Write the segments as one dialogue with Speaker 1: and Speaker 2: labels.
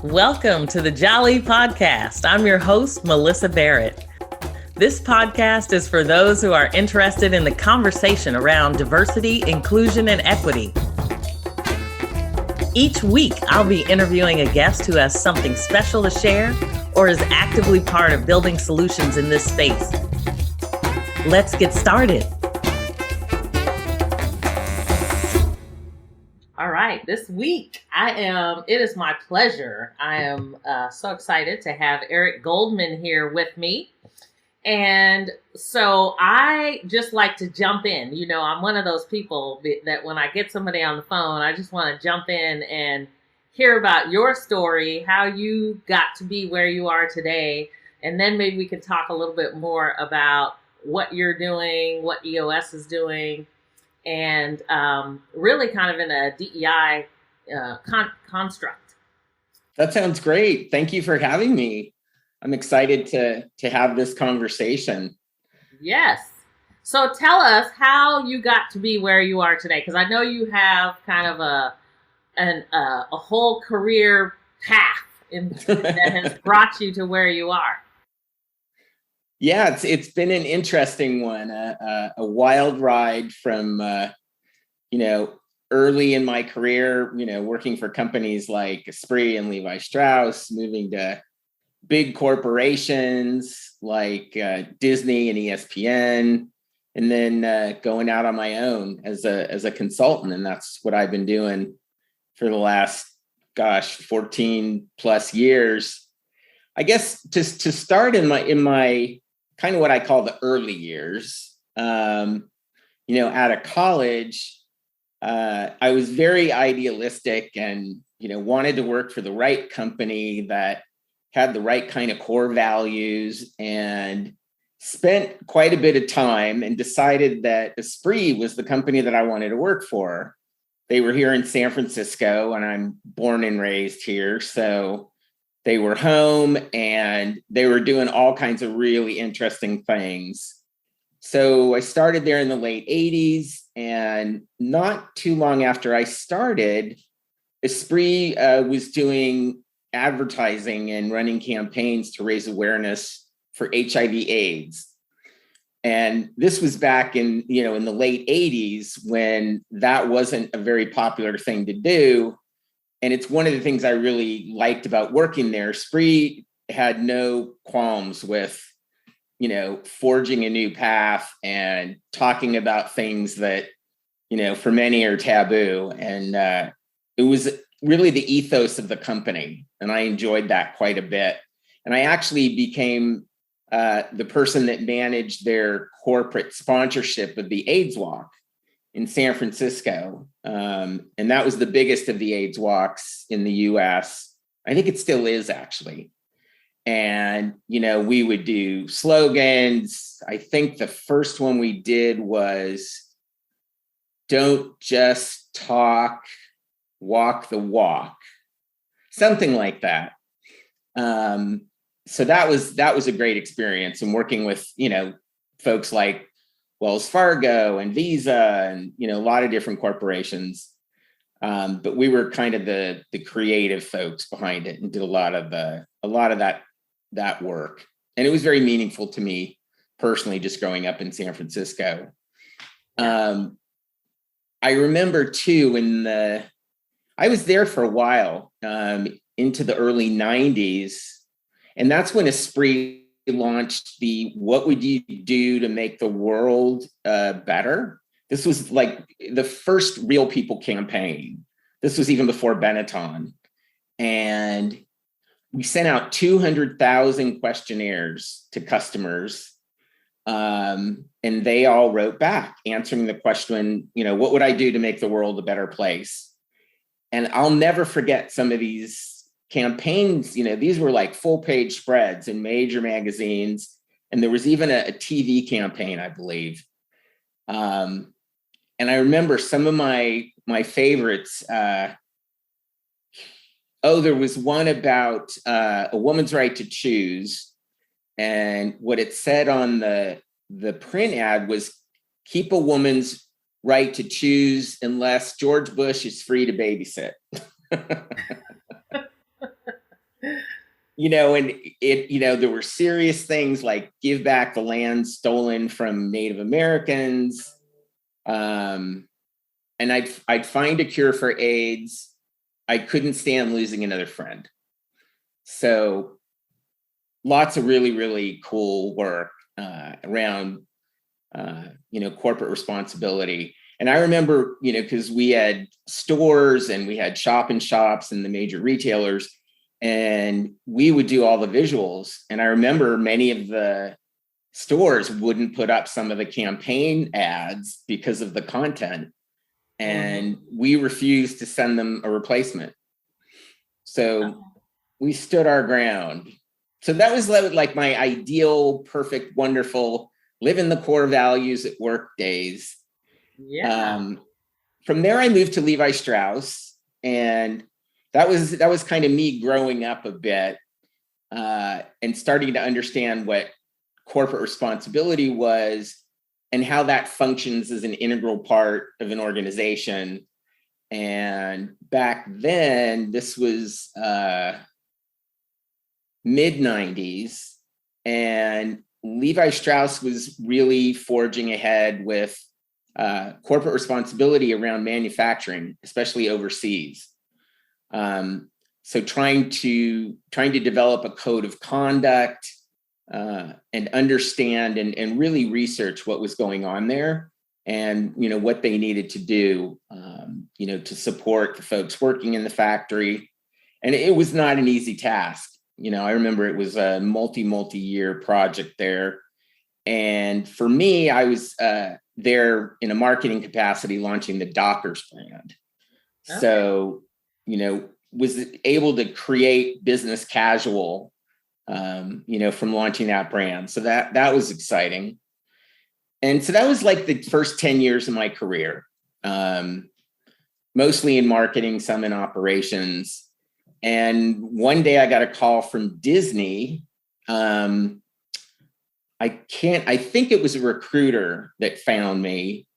Speaker 1: Welcome to the Jali podcast. I'm your host, Melyssa Barrett. This podcast is for those who are interested in the conversation around diversity, inclusion, and equity. Each week, I'll be interviewing a guest who has something special to share or is actively part of building solutions in this space. Let's get started. All right, this week it is my pleasure. I am so excited to have Goldman here with me. And so I just like to jump in. You know, I'm one of those people that when I get somebody on the phone, I just want to jump in and hear about your story, how you got to be where you are today. And then maybe we can talk a little bit more about what you're doing, what EOS is doing, and really kind of in a DEI construct.
Speaker 2: That sounds great. Thank you for having me. I'm excited to have this conversation.
Speaker 1: Yes. So tell us how you got to be where you are today, because I know you have kind of a whole career path that has brought you to where you are.
Speaker 2: Yeah, it's been an interesting one, a wild ride from early in my career, working for companies like Esprit and Levi Strauss, moving to big corporations like Disney and ESPN, and then going out on my own as a consultant. And that's what I've been doing for the last, 14 plus years. I guess to start in my kind of what I call the early years, out of college, I was very idealistic and, wanted to work for the right company that had the right kind of core values, and spent quite a bit of time and decided that Esprit was the company that I wanted to work for. They were here in San Francisco, and I'm born and raised here. So they were home and they were doing all kinds of really interesting things. So I started there in the late 80s, and not too long after I started, Esprit was doing advertising and running campaigns to raise awareness for HIV/AIDS. And this was back in the late 80s, when that wasn't a very popular thing to do. And it's one of the things I really liked about working there. Esprit had no qualms with, forging a new path and talking about things that, for many are taboo. And it was really the ethos of the company. And I enjoyed that quite a bit. And I actually became the person that managed their corporate sponsorship of the AIDS Walk in San Francisco. And that was the biggest of the AIDS walks in the US. I think it still is, actually. And, we would do slogans. I think the first one we did was, "Don't just talk, walk the walk," something like that. So that was a great experience, and working with, folks like Wells Fargo and Visa and, a lot of different corporations. But we were kind of the creative folks behind it, and did a lot of that work. And it was very meaningful to me personally, just growing up in San Francisco. I remember too, I was there for a while, into the early 90s. And that's when Esprit launched the "What Would You Do to Make the World Better?" This was like the first Real People campaign. This was even before Benetton. And we sent out 200,000 questionnaires to customers. And they all wrote back answering the question, what would I do to make the world a better place? And I'll never forget some of these campaigns. These were like full page spreads in major magazines. And there was even a TV campaign, I believe. And I remember some of my favorites. There was one about a woman's right to choose. And what it said on the print ad was, "Keep a woman's right to choose unless George Bush is free to babysit." and there were serious things like give back the land stolen from Native Americans. And I'd find a cure for AIDS. I couldn't stand losing another friend. So lots of really, really cool work around, corporate responsibility. And I remember, because we had stores and we had shop and shops and the major retailers, and we would do all the visuals. And I remember many of the stores wouldn't put up some of the campaign ads because of the content. And we refused to send them a replacement. So we stood our ground. So that was like my ideal, perfect, wonderful, live in the core values at work days.
Speaker 1: Yeah.
Speaker 2: From there, I moved to Levi Strauss, and that was kind of me growing up a bit and starting to understand what corporate responsibility was and how that functions as an integral part of an organization. And back then, this was mid 90s, and Levi Strauss was really forging ahead with corporate responsibility around manufacturing, especially overseas. So trying to develop a code of conduct and understand and really research what was going on there, and what they needed to do, to support the folks working in the factory. And it was not an easy task. I remember it was a multi-year project there. And for me, I was there in a marketing capacity launching the Dockers brand. Okay. So, was able to create business casual, from launching that brand. So that was exciting. And so that was like the first 10 years of my career, mostly in marketing, some in operations. And one day I got a call from Disney. I think it was a recruiter that found me.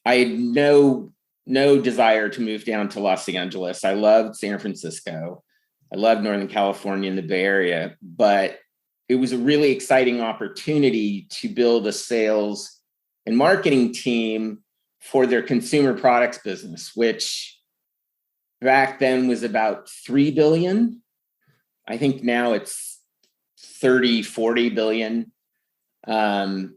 Speaker 2: I had no desire to move down to Los Angeles. I loved San Francisco. I loved Northern California and the Bay Area, but it was a really exciting opportunity to build a sales and marketing team for their consumer products business, which back then was about 3 billion. I think now it's 30, 40 billion. And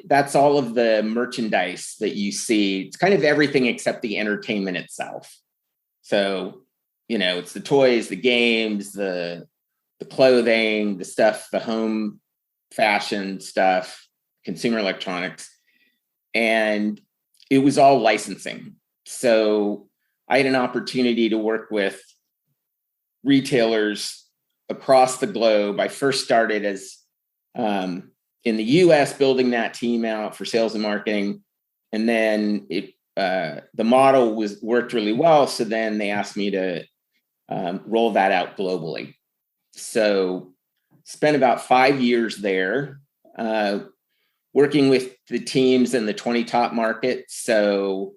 Speaker 2: that's all of the merchandise that you see. It's kind of everything except the entertainment itself. So, it's the toys, the games, the clothing, the stuff, the home fashion stuff, consumer electronics. And it was all licensing. So I had an opportunity to work with retailers across the globe. I first started as in the US, building that team out for sales and marketing. And then the model worked really well. So then they asked me to roll that out globally. So spent about 5 years there, working with the teams in the 20 top markets. So,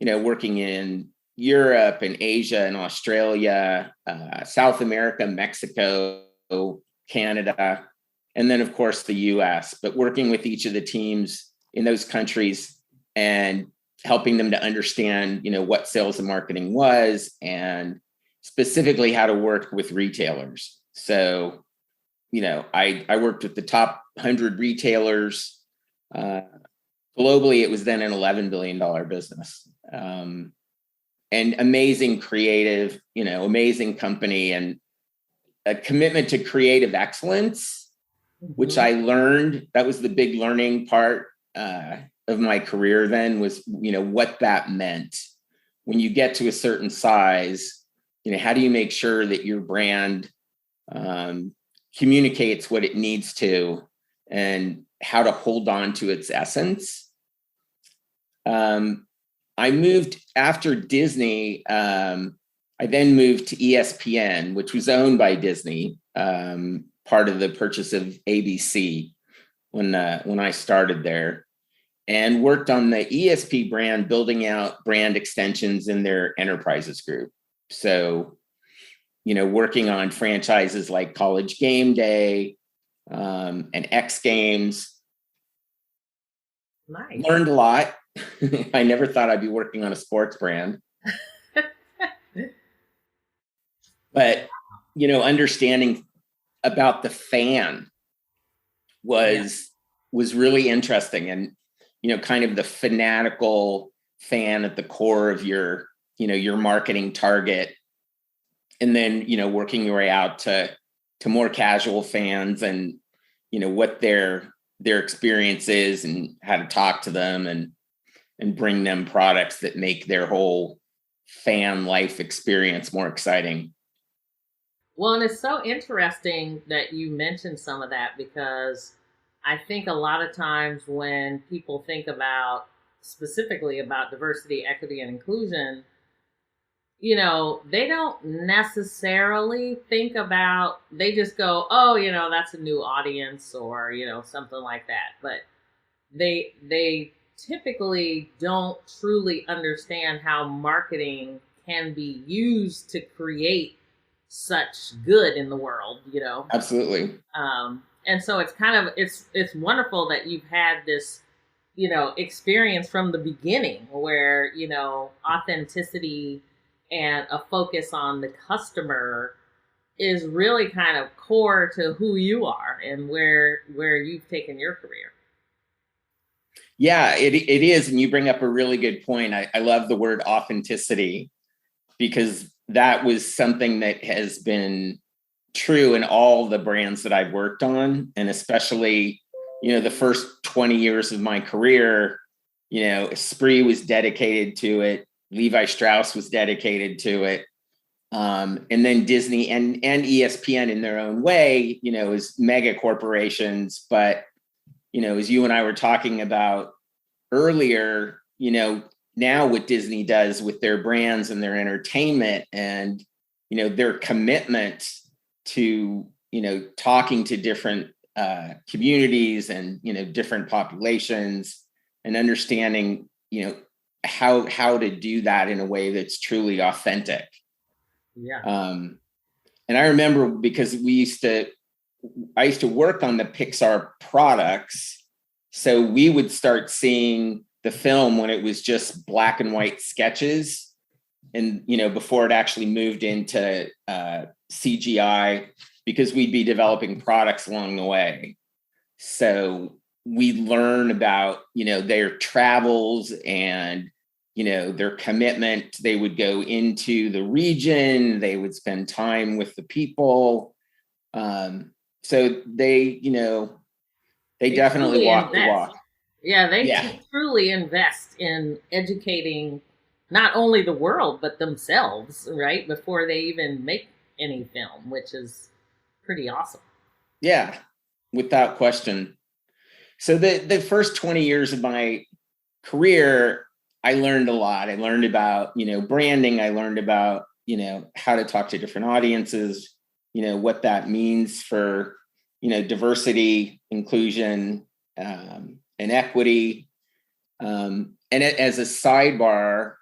Speaker 2: working in Europe and Asia and Australia, South America, Mexico, Canada, and then of course the US, but working with each of the teams in those countries and helping them to understand, what sales and marketing was, and specifically how to work with retailers. So, I worked with the top 100 retailers. Globally, it was then an $11 billion business. And amazing creative, amazing company, and a commitment to creative excellence, which I learned. That was the big learning part of my career then, was, what that meant. When you get to a certain size, how do you make sure that your brand communicates what it needs to, and how to hold on to its essence. I moved after Disney. I then moved to ESPN, which was owned by Disney, part of the purchase of ABC when I started there, and worked on the ESP brand, building out brand extensions in their enterprises group. So, working on franchises like College Game Day, and X Games.
Speaker 1: Nice.
Speaker 2: Learned a lot. I never thought I'd be working on a sports brand. But, understanding about the fan was really interesting, and, kind of the fanatical fan at the core of your marketing target. And then, working your way out to more casual fans, and, what their experience is, and how to talk to them, and bring them products that make their whole fan life experience more exciting.
Speaker 1: Well, and it's so interesting that you mentioned some of that, because I think a lot of times when people think about specifically about diversity, equity, and inclusion, they don't necessarily think about, they just go, oh, that's a new audience, or, something like that. But they typically don't truly understand how marketing can be used to create such good in the world.
Speaker 2: Absolutely.
Speaker 1: And so it's kind of it's wonderful that you've had this experience from the beginning, where authenticity and a focus on the customer is really kind of core to who you are and where you've taken your career.
Speaker 2: Yeah, it is. And you bring up a really good point. I love the word authenticity, because that was something that has been true in all the brands that I've worked on. And especially, the first 20 years of my career, Spree was dedicated to it. Levi Strauss was dedicated to it. And then Disney and ESPN in their own way, as mega corporations. But, as you and I were talking about earlier, now what Disney does with their brands and their entertainment, and, their commitment to, talking to different communities and, different populations, and understanding, how to do that in a way that's truly authentic.
Speaker 1: Yeah.
Speaker 2: And I remember, because I used to work on the Pixar products. So we would start seeing the film when it was just black and white sketches, and, before it actually moved into CGI, because we'd be developing products along the way. So we learn about, their travels and, their commitment. They would go into the region, they would spend time with the people. So they definitely walk the walk.
Speaker 1: Yeah, they truly invest in educating not only the world, but themselves, right? Before they even make any film, which is pretty awesome.
Speaker 2: Yeah, without question. So the first 20 years of my career, I learned a lot. I learned about, branding. I learned about, how to talk to different audiences, what that means for, diversity, inclusion, and equity. And as a sidebar,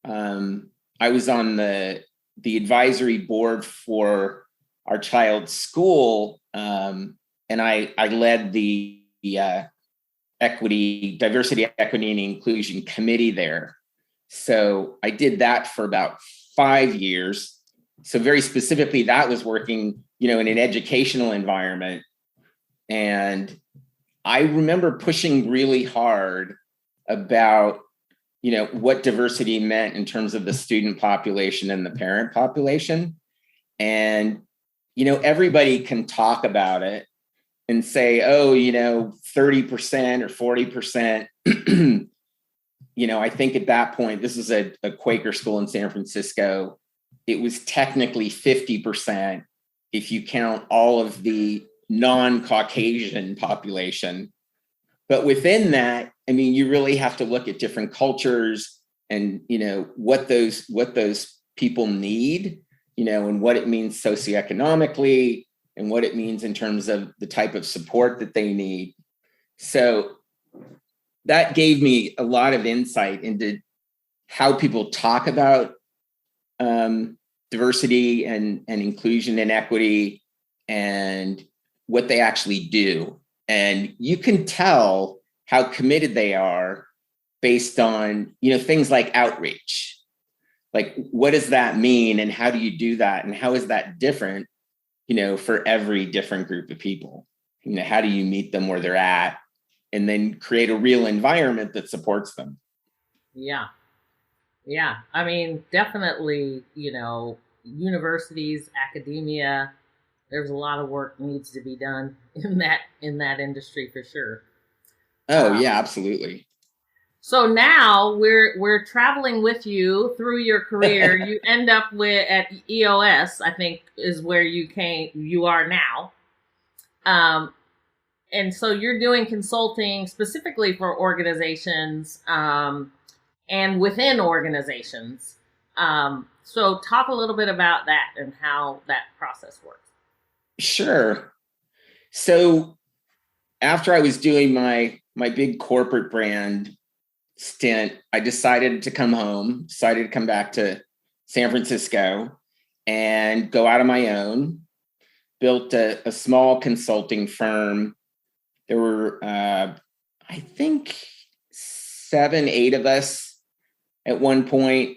Speaker 2: I was on the advisory board for our child's school, and I led the diversity, equity, and inclusion committee there. So I did that for about 5 years. So very specifically, that was working, in an educational environment. And I remember pushing really hard about, what diversity meant in terms of the student population and the parent population. And, everybody can talk about it and say, oh, 30% or 40%. I think at that point, this is a Quaker school in San Francisco. It was technically 50% if you count all of the non-Caucasian population. But within that, you really have to look at different cultures and, what those people need, and what it means socioeconomically, and what it means in terms of the type of support that they need. So that gave me a lot of insight into how people talk about diversity and inclusion and equity and what they actually do. And you can tell how committed they are based on, things like outreach. Like, what does that mean? And how do you do that? And how is that different, for every different group of people? How do you meet them where they're at and then create a real environment that supports them?
Speaker 1: Yeah. Yeah. I mean, definitely, universities, academia, there's a lot of work needs to be done in that industry for sure.
Speaker 2: Oh, yeah, absolutely.
Speaker 1: So now we're traveling with you through your career. You end up at EOS, I think, is where you are now. Um, and so you're doing consulting specifically for organizations, and within organizations. So talk a little bit about that and how that process works.
Speaker 2: Sure. So after I was doing my big corporate brand stint, I decided to come home, decided to come back to San Francisco and go out on my own, built a small consulting firm. There were, I think, 7, 8 of us at one point,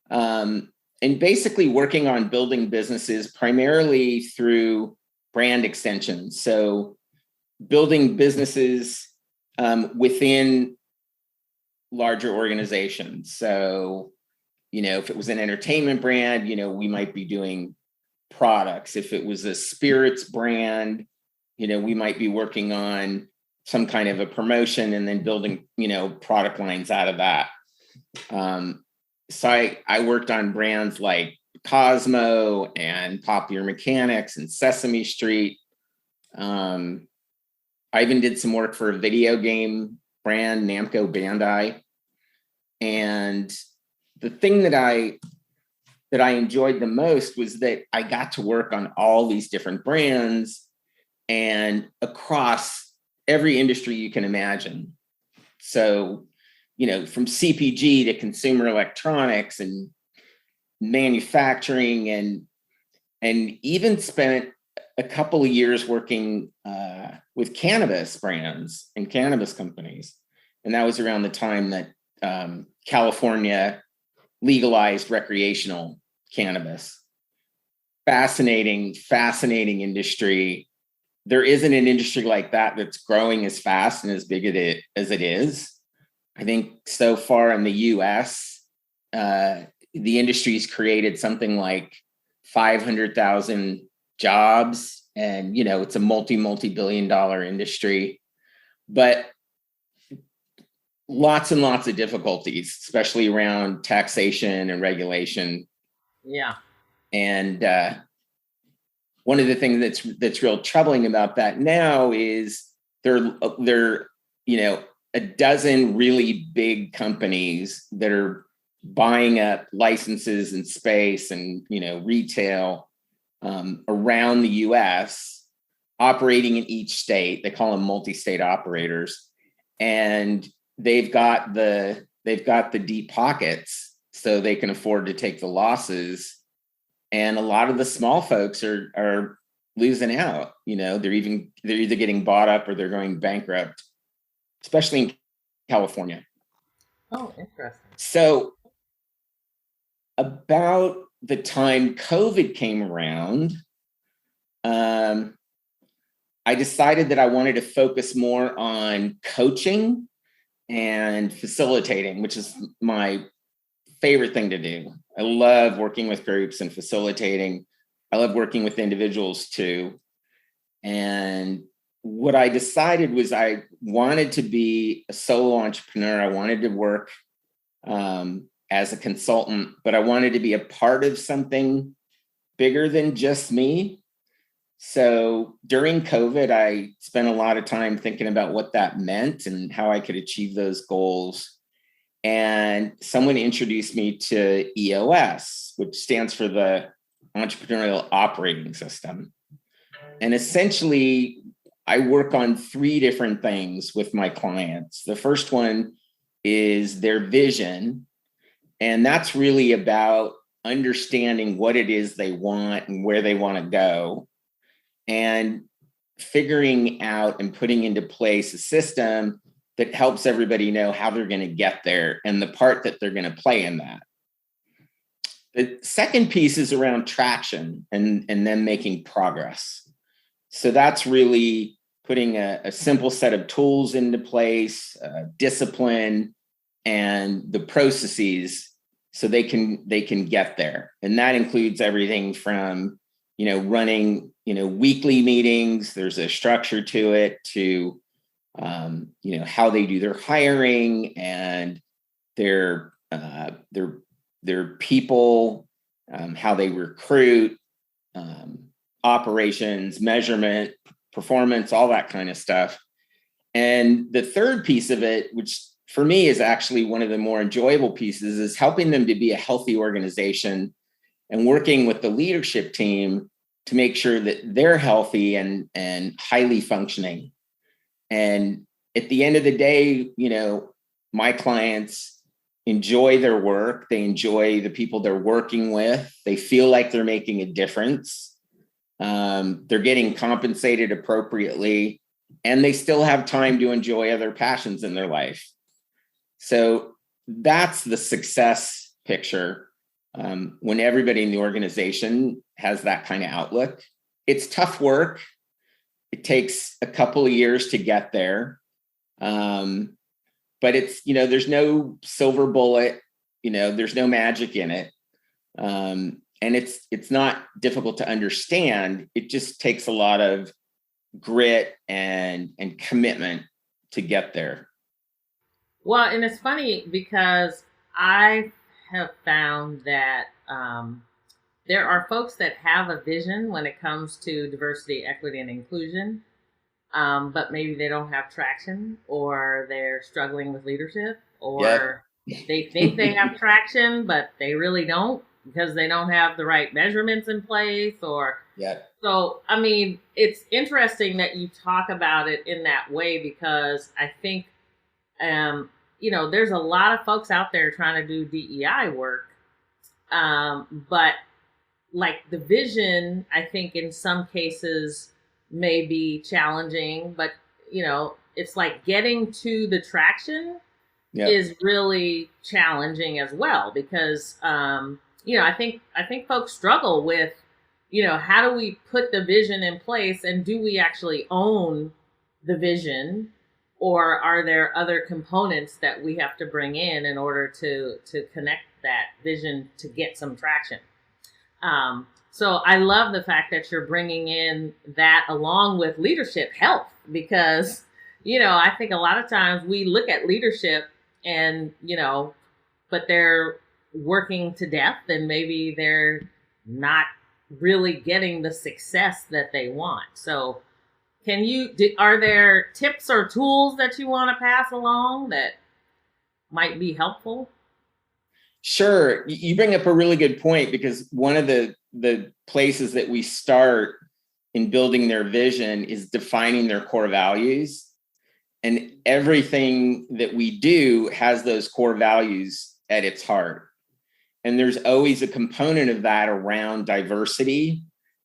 Speaker 2: and basically working on building businesses primarily through brand extensions. So building businesses within larger organizations. So, if it was an entertainment brand, we might be doing products. If it was a spirits brand, we might be working on some kind of a promotion and then building, product lines out of that. So I worked on brands like Cosmo and Popular Mechanics and Sesame Street. I even did some work for a video game brand, Namco Bandai. And the thing that I enjoyed the most was that I got to work on all these different brands and across every industry you can imagine. So, from CPG to consumer electronics and manufacturing, and even spent a couple of years working with cannabis brands and cannabis companies. And that was around the time that California legalized recreational cannabis. Fascinating industry. There isn't an industry like that that's growing as fast and as big as it is. I think so far in the US, the industry's created something like 500,000 jobs. And, it's a multi-billion-dollar industry. But lots and lots of difficulties, especially around taxation and regulation.
Speaker 1: Yeah.
Speaker 2: And one of the things that's real troubling about that now is there a dozen really big companies that are buying up licenses and space and retail around the US, operating in each state. They call them multi-state operators, and they've got the deep pockets, so they can afford to take the losses. And a lot of the small folks are losing out. They're either getting bought up or they're going bankrupt, especially in California.
Speaker 1: Oh, interesting.
Speaker 2: So about the time COVID came around, I decided that I wanted to focus more on coaching and facilitating, which is my favorite thing to do. I love working with groups and facilitating. I love working with individuals too. And what I decided was I wanted to be a solo entrepreneur. I wanted to work as a consultant, but I wanted to be a part of something bigger than just me. So during COVID, I spent a lot of time thinking about what that meant and how I could achieve those goals. And someone introduced me to EOS, which stands for the Entrepreneurial Operating System. And essentially, I work on 3 different things with my clients. The first one is their vision. And that's really about understanding what it is they want and where they want to go, and figuring out and putting into place a system that helps everybody know how they're going to get there and the part that they're going to play in that. The second piece is around traction and then making progress. So that's really putting a simple set of tools into place, discipline, and the processes so they can get there. And that includes everything from, running, weekly meetings. There's a structure to it, to, how they do their hiring and their people, how they recruit, operations, measurement, performance, all that kind of stuff. And the third piece of it, which for me is actually one of the more enjoyable pieces, is helping them to be a healthy organization and working with the leadership team to make sure that they're healthy and highly functioning. And at the end of the day, my clients enjoy their work. They enjoy the people they're working with. They feel like they're making a difference. They're getting compensated appropriately, and they still have time to enjoy other passions in their life. So that's the success picture. When everybody in the organization has that kind of outlook. It's tough work. It takes a couple of years to get there. But it's, there's no silver bullet, there's no magic in it. And it's not difficult to understand. It just takes a lot of grit and commitment to get there.
Speaker 1: Well, and it's funny because I have found that there are folks that have a vision when it comes to diversity, equity, and inclusion, but maybe they don't have traction, or they're struggling with leadership, or they think they have traction, but they really don't because they don't have the right measurements in place. So, I mean, it's interesting that you talk about it in that way, because I think, there's a lot of folks out there trying to do DEI work, but like the vision, I think in some cases may be challenging, but it's like getting to the traction is really challenging as well, because I think folks struggle with, how do we put the vision in place, and do we actually own the vision, or are there other components that we have to bring in order to connect that vision to get some traction? So I love the fact that you're bringing in that along with leadership health, because, I think a lot of times we look at leadership and, but they're working to death, and maybe they're not really getting the success that they want. So are there tips or tools that you want to pass along that might be helpful?
Speaker 2: Sure. You bring up a really good point, because one of the places that we start in building their vision is defining their core values. And everything that we do has those core values at its heart. And there's always a component of that around diversity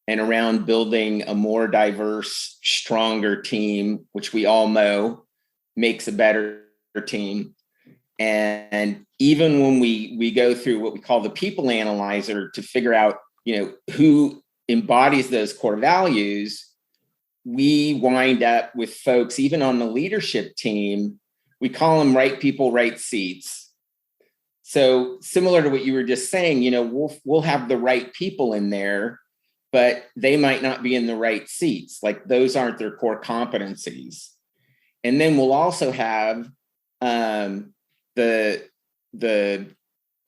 Speaker 2: and around building a more diverse, stronger team, which we all know makes a better team. And even when we go through what we call the people analyzer to figure out, who embodies those core values, we wind up with folks, even on the leadership team, we call them right people, right seats. So similar to what you were just saying, we'll have the right people in there, but they might not be in the right seats. Like, those aren't their core competencies. And then we'll also have the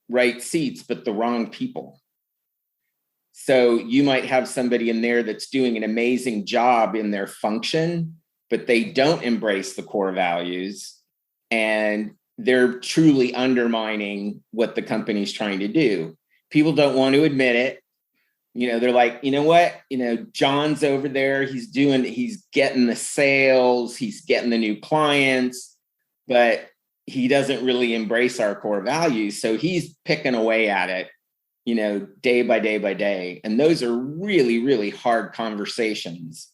Speaker 2: right seats, but the wrong people. So you might have somebody in there that's doing an amazing job in their function, but they don't embrace the core values, and they're truly undermining what the company's trying to do. People don't want to admit it. They're like, what? John's over there. He's getting the sales. He's getting the new clients, but he doesn't really embrace our core values. So he's picking away at it. day by day by day. And those are really, really hard conversations.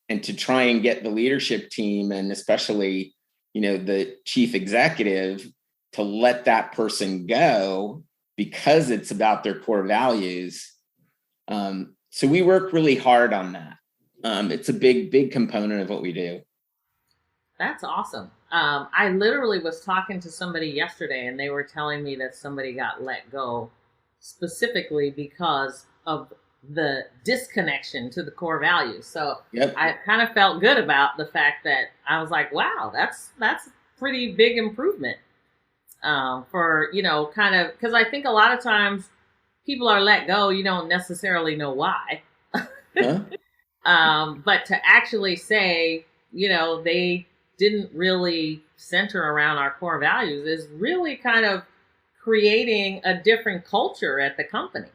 Speaker 2: And to try and get the leadership team, and especially, the chief executive, to let that person go because it's about their core values. So we work really hard on that. It's a big, big component of what we do.
Speaker 1: That's awesome. I literally was talking to somebody yesterday and they were telling me that somebody got let go specifically because of the disconnection to the core values. So
Speaker 2: Yep.
Speaker 1: I kind of felt good about the fact that I was like, wow, that's pretty big improvement for, kind of, because I think a lot of times people are let go, you don't necessarily know why.
Speaker 2: Huh?
Speaker 1: But to actually say, they didn't really center around our core values is really kind of creating a different culture at the company.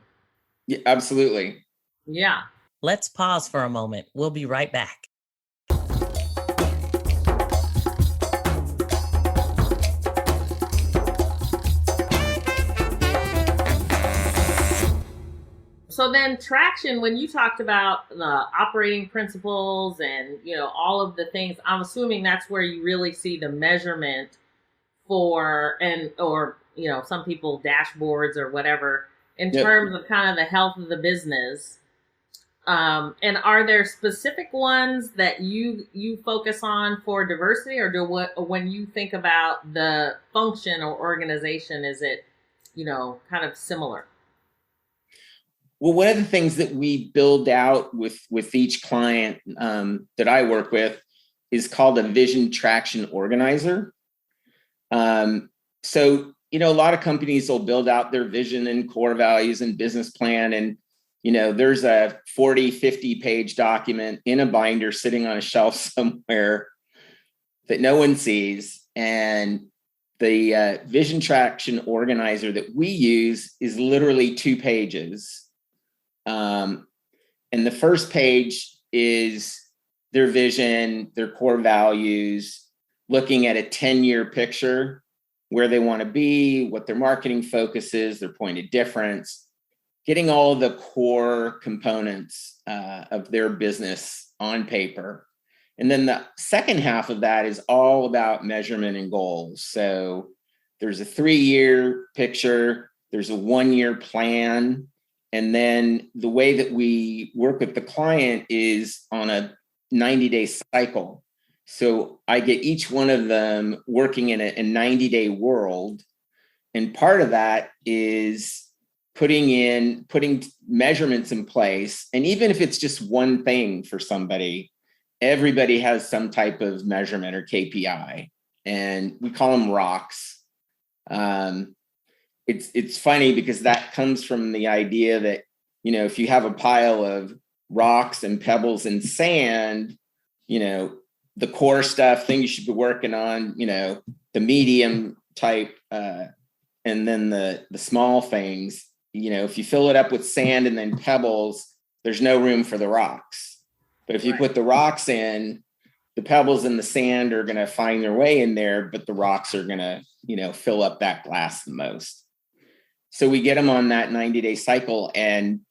Speaker 2: Yeah, absolutely.
Speaker 1: Yeah.
Speaker 3: Let's pause for a moment. We'll be right back.
Speaker 1: So then traction, when you talked about the operating principles and, all of the things, I'm assuming that's where you really see the measurement for, or, some people dashboards or whatever in
Speaker 2: Yep.
Speaker 1: terms of kind of the health of the business. And are there specific ones that you focus on for diversity, or when you think about the function or organization, is it, kind of similar?
Speaker 2: Well, one of the things that we build out with each client that I work with is called a vision traction organizer. So, a lot of companies will build out their vision and core values and business plan. And, there's a 40, 50 page document in a binder sitting on a shelf somewhere that no one sees. And the vision traction organizer that we use is literally 2 pages. And the first page is their vision, their core values, looking at a 10-year picture, where they want to be, what their marketing focus is, their point of difference, getting all the core components of their business on paper. And then the second half of that is all about measurement and goals. So there's a 3-year picture, there's a 1-year plan. And then the way that we work with the client is on a 90-day cycle. So I get each one of them working in a 90-day world. And part of that is putting measurements in place. And even if it's just one thing for somebody, everybody has some type of measurement or KPI. And we call them rocks. It's funny because that comes from the idea that, if you have a pile of rocks and pebbles and sand, the core stuff, things you should be working on, the medium type, and then the small things, if you fill it up with sand and then pebbles, there's no room for the rocks. But if you put the rocks in, the pebbles and the sand are going to find their way in there, but the rocks are going to, fill up that glass the most. So we get them on that 90-day cycle. And,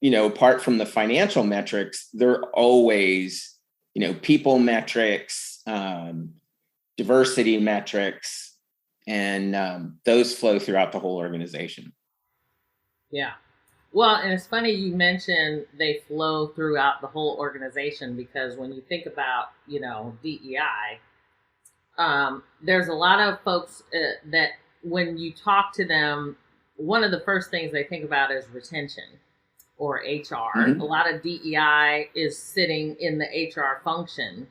Speaker 2: apart from the financial metrics, they're always, people metrics, diversity metrics, and those flow throughout the whole organization.
Speaker 1: Yeah. Well, and it's funny you mentioned they flow throughout the whole organization, because when you think about, DEI, there's a lot of folks that when you talk to them, one of the first things they think about is retention or HR.
Speaker 2: Mm-hmm.
Speaker 1: A lot of DEI is sitting in the HR function,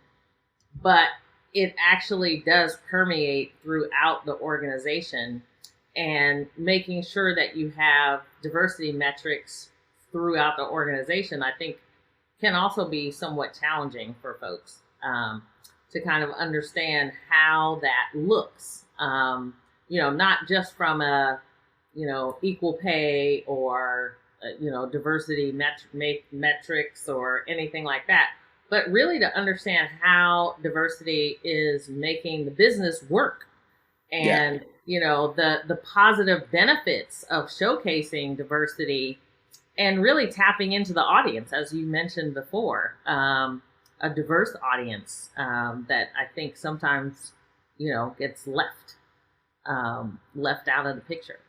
Speaker 1: but it actually does permeate throughout the organization, and making sure that you have diversity metrics throughout the organization, I think, can also be somewhat challenging for folks to kind of understand how that looks. Not just from a equal pay or diversity metrics or anything like that, but really to understand how diversity is making the business work. And the positive benefits of showcasing diversity and really tapping into the audience, as you mentioned before, a diverse audience that I think sometimes, gets left out of the picture.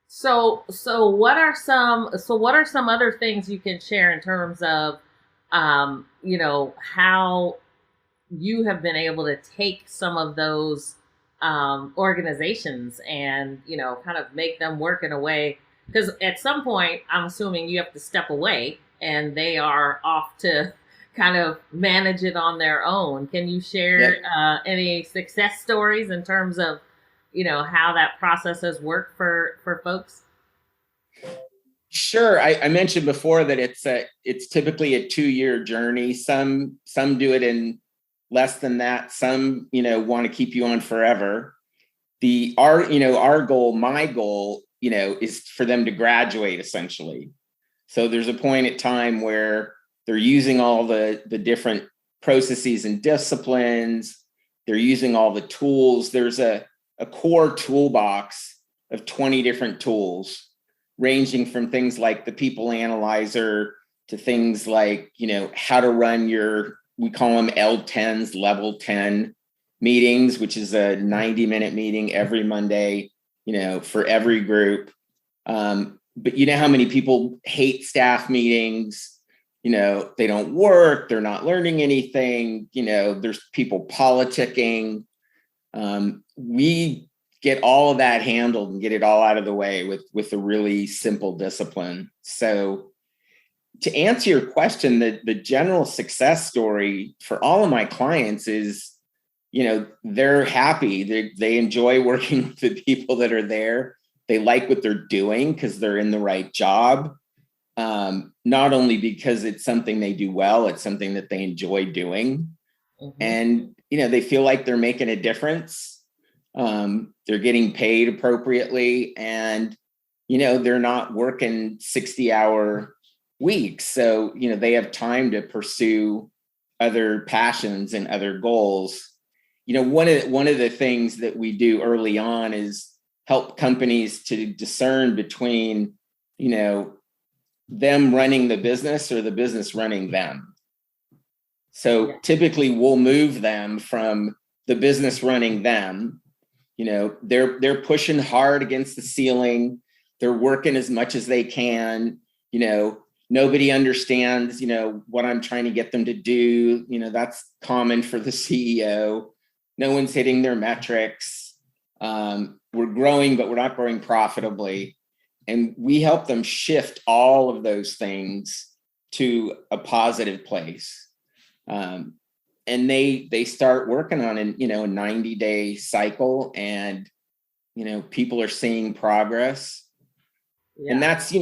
Speaker 1: So what are some other things you can share in terms of, how you have been able to take some of those organizations and, kind of make them work in a way, because at some point, I'm assuming you have to step away and they are off to kind of manage it on their own. Can you share any success stories in terms of, how that process has worked for folks?
Speaker 2: Sure. I mentioned before that it's typically a 2-year journey. Some do it in less than that. Some, want to keep you on forever. Our goal, my goal, is for them to graduate essentially. So there's a point at time where they're using all the different processes and disciplines. They're using all the tools. There's a core toolbox of 20 different tools, ranging from things like the people analyzer to things like, how to run we call them L10s, level 10 meetings, which is a 90-minute meeting every Monday, for every group. But you know how many people hate staff meetings? They don't work, they're not learning anything, there's people politicking. We get all of that handled and get it all out of the way with a really simple discipline. So to answer your question, the general success story for all of my clients is, they're happy. They enjoy working with the people that are there. They like what they're doing because they're in the right job. Not only because it's something they do well, it's something that they enjoy doing. Mm-hmm. And, they feel like they're making a difference. They're getting paid appropriately, and, they're not working 60-hour weeks. So, they have time to pursue other passions and other goals. One of the things that we do early on is help companies to discern between, them running the business or the business running them. So typically we'll move them from the business running them. They're pushing hard against the ceiling. They're working as much as they can. Nobody understands, what I'm trying to get them to do. That's common for the CEO. No one's hitting their metrics. We're growing, but we're not growing profitably. And we help them shift all of those things to a positive place. And they start working on a 90-day cycle, and, people are seeing progress. Yeah. And that's,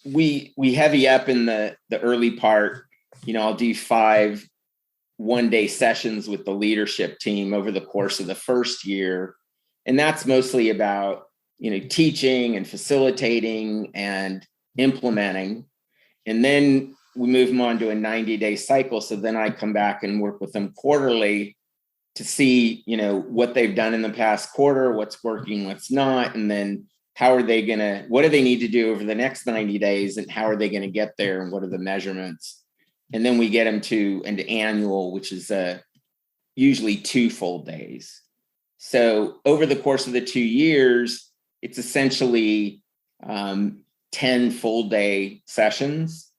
Speaker 2: we heavy up in the early part. I'll do 5 one-day sessions with the leadership team over the course of the first year. And that's mostly about, teaching and facilitating and implementing. And then we move them on to a 90-day cycle. So then I come back and work with them quarterly to see, what they've done in the past quarter, what's working, what's not. And then what do they need to do over the next 90 days? And how are they going to get there? And what are the measurements? And then we get them to an annual, which is usually 2 full days. So over the course of the 2 years, it's essentially 10 full day sessions.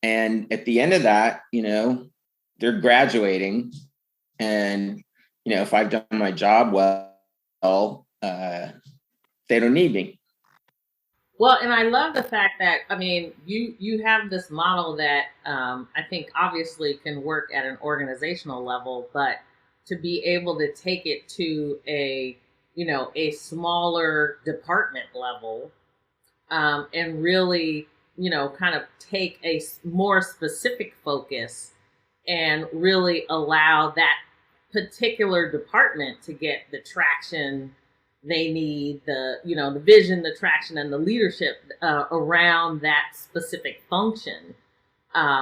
Speaker 2: And at the end of that, they're graduating. And, if I've done my job well, they don't need me.
Speaker 1: Well, and I love the fact that, you have this model that I think obviously can work at an organizational level, but to be able to take it to a smaller department level and really, kind of take a more specific focus and really allow that particular department to get the traction they need, the vision, the traction, and the leadership around that specific function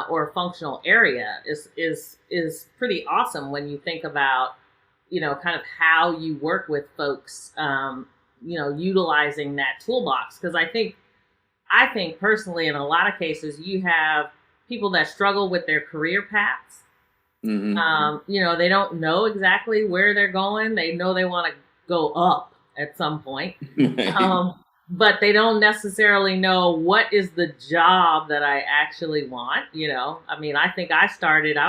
Speaker 1: or functional area is pretty awesome when you think about, kind of how you work with folks, utilizing that toolbox. Because I think personally, in a lot of cases, you have people that struggle with their career paths. They don't know exactly where they're going. They know they want to go up at some point. But they don't necessarily know what is the job that I actually want. I think I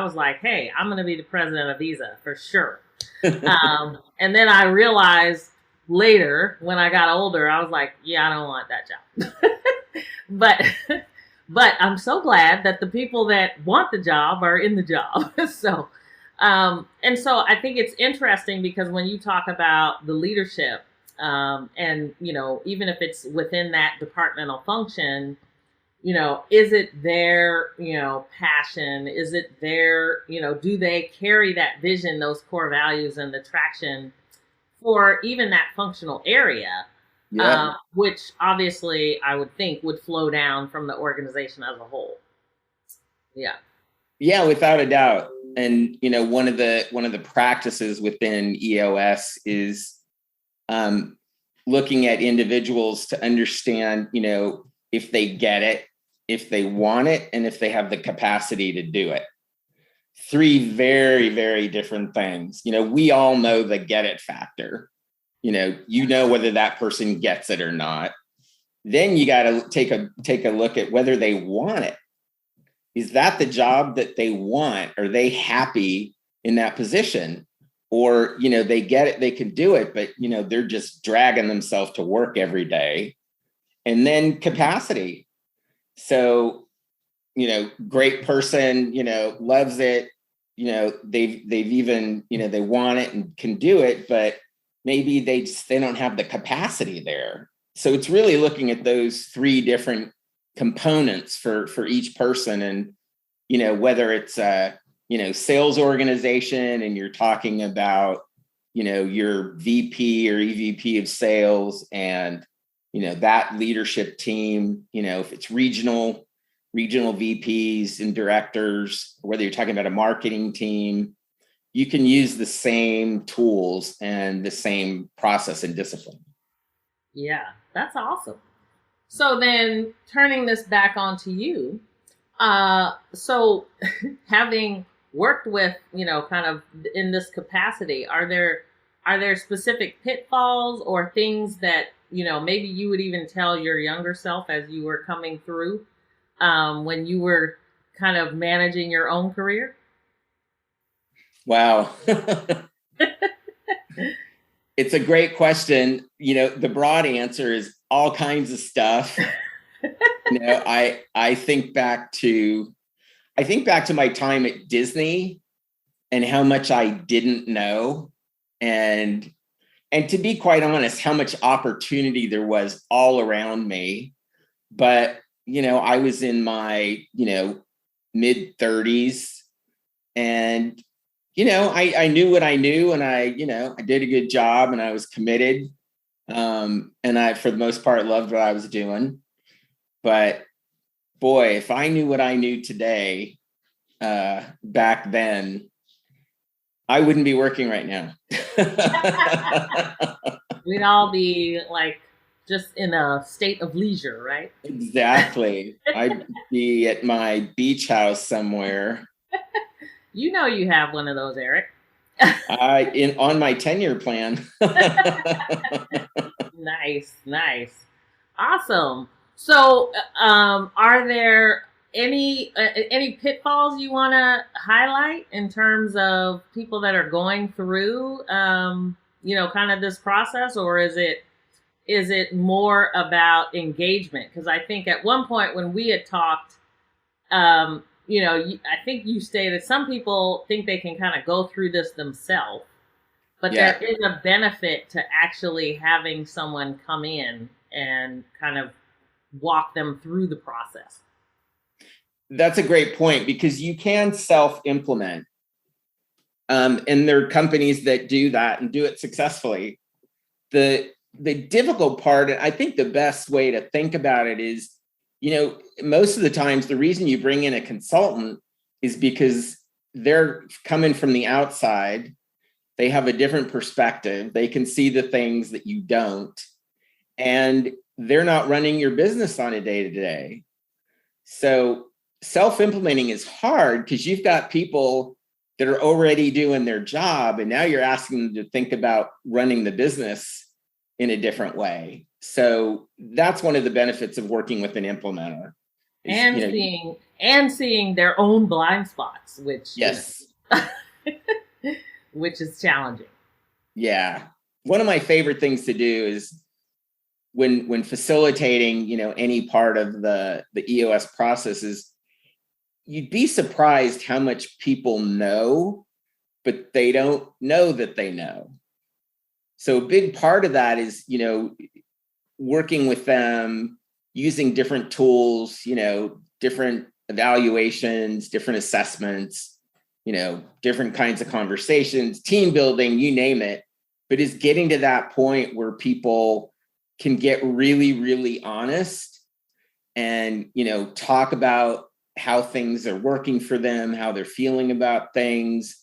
Speaker 1: was like, hey, I'm going to be the president of Visa for sure. And then I realized later when I got older, I was like, yeah, I don't want that job. But I'm so glad that the people that want the job are in the job. So I think it's interesting because when you talk about the leadership, and even if it's within that departmental function, is it their passion? Is it their do they carry that vision, those core values, and the traction for even that functional area?
Speaker 2: Yeah.
Speaker 1: Which obviously I would think would flow down from the organization as a whole. Yeah.
Speaker 2: Yeah, without a doubt. And one of the practices within EOS is looking at individuals to understand, if they get it, if they want it, and if they have the capacity to do it. Three very, very different things. We all know the get it factor. Whether that person gets it or not. Then you got to take a look at whether they want it. Is that the job that they want? Are they happy in that position? Or, they get it, they can do it, but, they're just dragging themselves to work every day. And then capacity. So, great person, loves it, they've even, they want it and can do it, but maybe they don't have the capacity there. So it's really looking at those three different components for each person. And, whether it's a, sales organization and you're talking about, your VP or EVP of sales and, that leadership team, if it's regional VPs and directors, or whether you're talking about a marketing team, you can use the same tools and the same process and discipline.
Speaker 1: Yeah, that's awesome. So then turning this back onto you, so having worked with, kind of in this capacity, are there specific pitfalls or things that, maybe you would even tell your younger self as you were coming through, when you were kind of managing your own career?
Speaker 2: Wow. It's a great question. The broad answer is all kinds of stuff. I think back to my time at Disney and how much I didn't know. And to be quite honest, how much opportunity there was all around me. But, I was in my, mid 30s and I knew what I knew, and I did a good job, and I was committed. And I, for the most part, loved what I was doing. But boy, if I knew what I knew today, back then, I wouldn't be working right now.
Speaker 1: We'd all be like just in a state of leisure, right?
Speaker 2: Exactly. I'd be at my beach house somewhere.
Speaker 1: You have one of those, Eric.
Speaker 2: On my 10-year plan.
Speaker 1: Nice. Awesome. So, are there any pitfalls you want to highlight in terms of people that are going through, kind of this process, or is it more about engagement? Because I think at one point when we had talked, I think you stated some people think they can kind of go through this themselves, but there is a benefit to actually having someone come in and kind of walk them through the process.
Speaker 2: That's a great point, because you can self-implement. And there are companies that do that and do it successfully. The difficult part, I think the best way to think about it is, most of the times the reason you bring in a consultant is because they're coming from the outside They have a different perspective. They can see the things that you don't. And they're not running your business on a day-to-day. So self-implementing is hard because you've got people that are already doing their job, and now you're asking them to think about running the business in a different way. So that's one of the benefits of working with an implementer.
Speaker 1: And seeing their own blind spots, which
Speaker 2: yes,
Speaker 1: which is challenging.
Speaker 2: Yeah. One of my favorite things to do is when facilitating, any part of the EOS process is you'd be surprised how much people know, but they don't know that they know. So a big part of that is, working with them, using different tools, different evaluations, different assessments, different kinds of conversations, team building, you name it. But it's getting to that point where people can get really, really honest and, talk about how things are working for them, how they're feeling about things.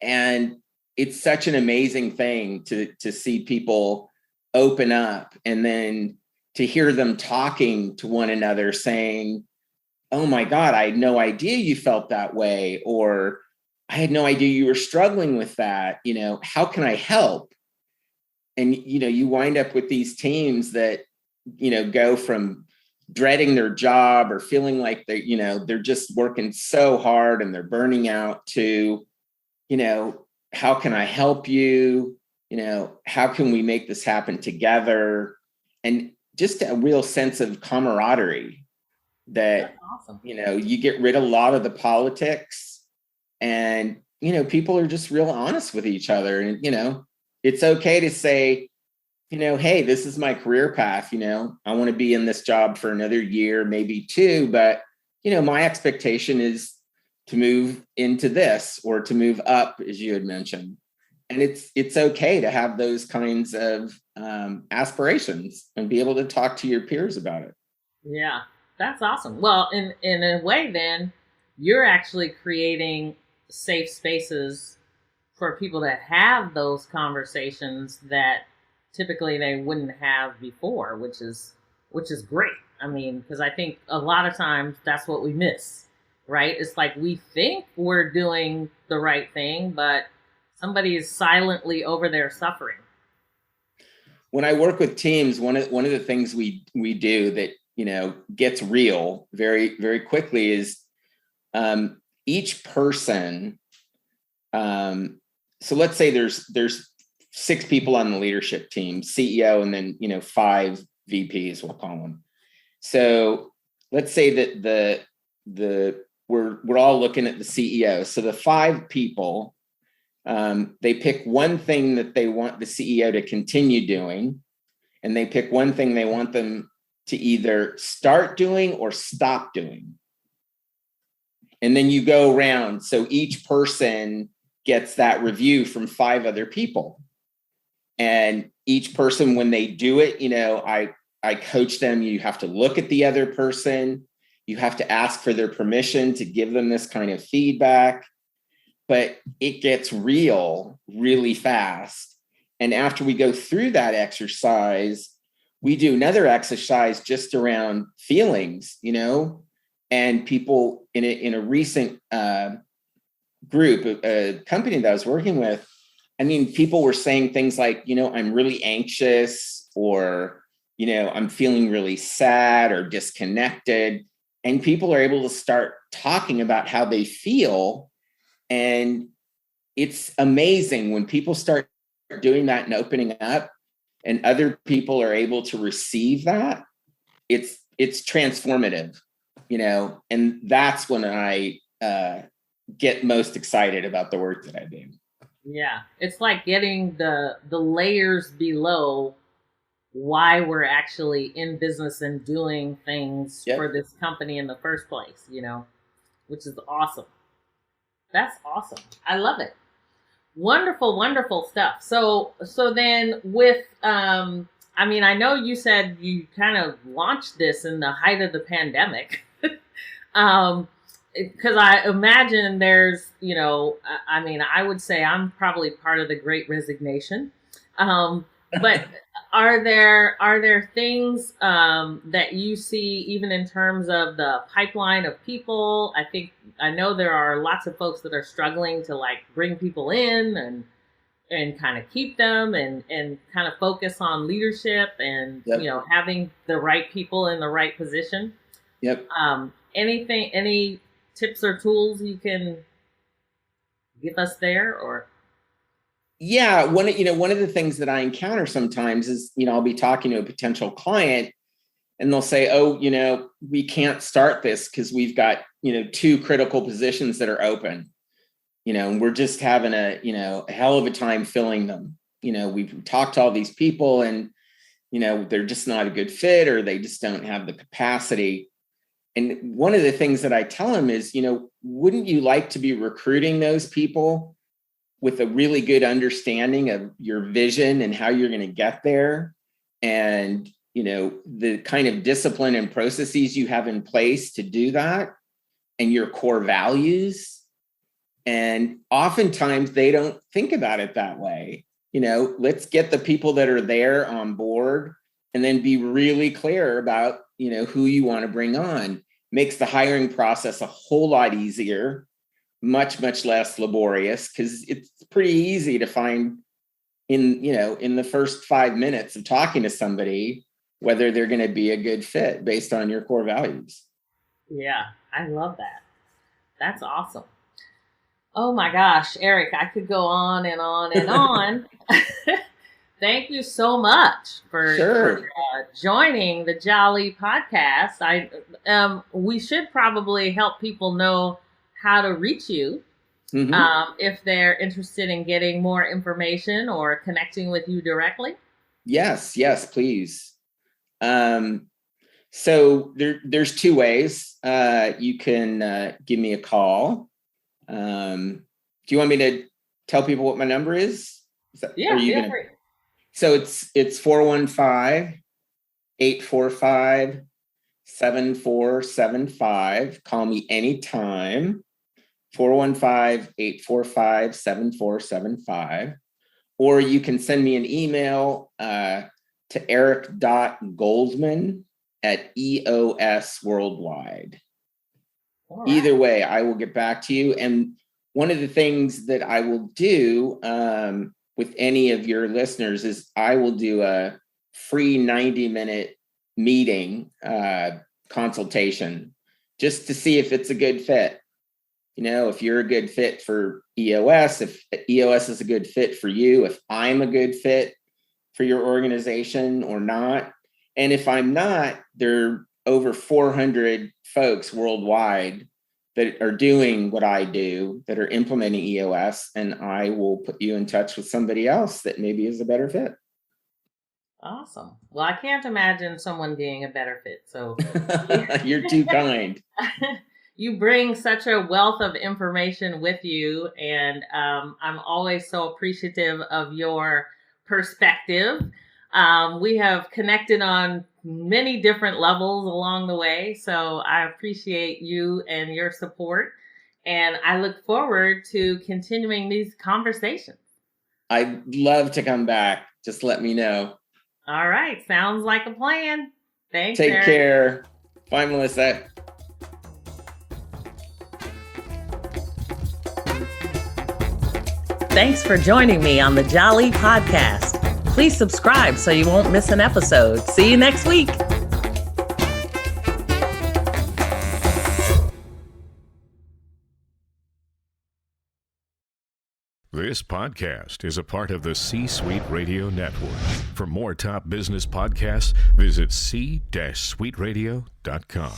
Speaker 2: And it's such an amazing thing to see people open up, and then to hear them talking to one another saying, oh my God, I had no idea you felt that way, or I had no idea you were struggling with that. How can I help? And, you wind up with these teams that, go from dreading their job or feeling like they're just working so hard and they're burning out to, how can I help you? How can we make this happen together? And just a real sense of camaraderie that,
Speaker 1: awesome.
Speaker 2: You get rid of a lot of the politics, and, people are just real honest with each other. And, it's okay to say, hey, this is my career path. I want to be in this job for another year, maybe two, but, my expectation is to move into this or to move up, as you had mentioned. And it's okay to have those kinds of aspirations and be able to talk to your peers about it.
Speaker 1: Yeah, that's awesome. Well, in a way, then you're actually creating safe spaces for people to have those conversations that typically they wouldn't have before, which is great. I mean, because I think a lot of times that's what we miss, right? It's like we think we're doing the right thing, but somebody is silently over there suffering.
Speaker 2: When I work with teams, one of the things we do that gets real very, very quickly is each person. So let's say there's 6 people on the leadership team, CEO, and then 5 VPs, we'll call them. So let's say that we're all looking at the CEO. So the 5 people, they pick one thing that they want the CEO to continue doing, and they pick one thing they want them to either start doing or stop doing. And then you go around. So each person gets that review from 5 other people. And each person, when they do it, I coach them. You have to look at the other person. You have to ask for their permission to give them this kind of feedback. But it gets real really fast. And after we go through that exercise, we do another exercise just around feelings, and people in a recent group, a company that I was working with, I mean, people were saying things like, I'm really anxious, or, I'm feeling really sad or disconnected. And people are able to start talking about how they feel. And it's amazing when people start doing that and opening up, and other people are able to receive that. It's transformative, and that's when I get most excited about the work that I do.
Speaker 1: Yeah, it's like getting the layers below why we're actually in business and doing things for this company in the first place, which is awesome. That's awesome. I love it. Wonderful, wonderful stuff. So then with, I mean, I know you said you kind of launched this in the height of the pandemic. because I imagine there's, I mean, I would say I'm probably part of the Great Resignation. But are there things that you see even in terms of the pipeline of people? I know there are lots of folks that are struggling to like bring people in and kind of keep them and kind of focus on leadership and
Speaker 2: Yep.
Speaker 1: having the right people in the right position.
Speaker 2: Yep.
Speaker 1: Any tips or tools you can give us there? Or
Speaker 2: Yeah, one of the things that I encounter sometimes is, I'll be talking to a potential client and they'll say, "Oh, we can't start this because we've got, two critical positions that are open. And we're just having a hell of a time filling them. We've talked to all these people and, they're just not a good fit or they just don't have the capacity." And one of the things that I tell them is, wouldn't you like to be recruiting those people with a really good understanding of your vision and how you're going to get there? And, the kind of discipline and processes you have in place to do that and your core values. And oftentimes they don't think about it that way. Let's get the people that are there on board and then be really clear about, who you want to bring on. Makes the hiring process a whole lot easier, much, much less laborious, because it's pretty easy to find in the first 5 minutes of talking to somebody whether they're going to be a good fit based on your core values.
Speaker 1: Yeah, I love that. That's awesome. Oh my gosh, Eric, I could go on and on and on. Thank you so much for joining the Jali podcast. We should probably help people know how to reach you if they're interested in getting more information or connecting with you directly.
Speaker 2: Yes, please. So there's two ways. You can give me a call. Do you want me to tell people what my number is?
Speaker 1: Great.
Speaker 2: So it's 415-845-7475. Call me anytime. 415-845-7475. Or you can send me an email to eric.goldman@EOS Worldwide. Right. Either way, I will get back to you. And one of the things that I will do with any of your listeners is I will do a free 90-minute meeting consultation just to see if it's a good fit. If you're a good fit for EOS, if EOS is a good fit for you, if I'm a good fit for your organization or not. And if I'm not, there are over 400 folks worldwide that are doing what I do, that are implementing EOS, and I will put you in touch with somebody else that maybe is a better fit.
Speaker 1: Awesome. Well, I can't imagine someone being a better fit. So
Speaker 2: you're too kind.
Speaker 1: You bring such a wealth of information with you, and I'm always so appreciative of your perspective. We have connected on many different levels along the way, so I appreciate you and your support, and I look forward to continuing these conversations.
Speaker 2: I'd love to come back. Just let me know.
Speaker 1: All right. Sounds like a plan. Thanks,
Speaker 2: Take
Speaker 1: Eric.
Speaker 2: care. Bye, Melyssa.
Speaker 3: Thanks for joining me on the Jali podcast. Please subscribe so you won't miss an episode. See you next week.
Speaker 4: This podcast is a part of the C-Suite Radio Network. For more top business podcasts, visit c-suiteradio.com.